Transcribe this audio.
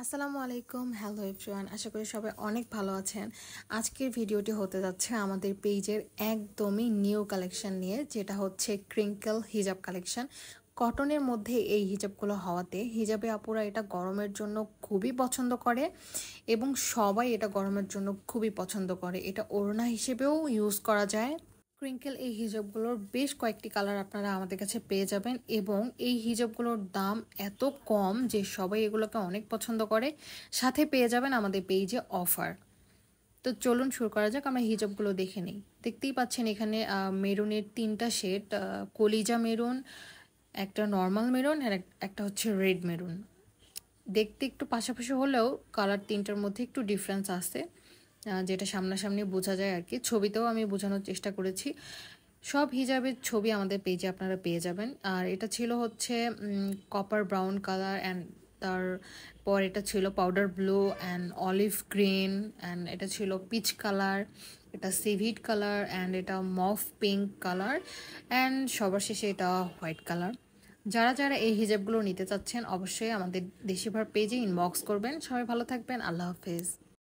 আসসালামু আলাইকুম, hello everyone. আশা করি সবাই অনেক ভালো আছেন। আজকের ভিডিওটি হতে যাচ্ছে আমাদের পেজের একদমই নিউ কালেকশন নিয়ে, যেটা হচ্ছে ক্রিঙ্কেল হিজাব কালেকশন। কটনের মধ্যে এই হিজাবগুলো হওয়াতে হিজাবে আপুরা এটা গরমের জন্য খুবই পছন্দ করে এবং সবাই এটা গরমের জন্য খুবই পছন্দ করে। এটা ওড়না হিসেবেও ইউজ করা যায়। ক্রিঙ্কেল এই হিজাবগুলোর বেশ কয়েকটি কালার আপনারা আমাদের কাছে পেয়ে যাবেন এবং এই হিজাবগুলোর দাম এত কম যে সবাই এগুলোকে অনেক পছন্দ করে। সাথে পেয়ে যাবেন আমাদের পেজে অফার। তো চলুন শুরু করা যাক, আমরা হিজাবগুলো দেখে নিই। দেখতেই পাচ্ছেন এখানে মেরুনের তিনটা শেড, কলিজা মেরুন, একটা নর্মাল মেরুন আর একটা হচ্ছে রেড মেরুন। দেখতে একটু পাশাপাশি হলেও কালার তিনটার মধ্যে একটু ডিফারেন্স আছে, যেটা সামনাসামনি বোঝা যায় আর কি। ছবিতেও আমি বোঝানোর চেষ্টা করেছি। সব হিজাবের ছবি আমাদের পেজে আপনারা পেয়ে যাবেন। আর এটা ছিল হচ্ছে কপার ব্রাউন কালার, অ্যান্ড তারপর এটা ছিল powder blue and olive green, and এটা ছিল পিচ কালার, এটা সিভিড কালার, অ্যান্ড এটা মফ পিঙ্ক কালার, অ্যান্ড সবার শেষে এটা হোয়াইট কালার। যারা যারা এই হিজাবগুলো নিতে চাচ্ছেন অবশ্যই আমাদের দেশিভার পেজে ইনবক্স করবেন। সবাই ভালো থাকবেন, আল্লাহ হাফেজ।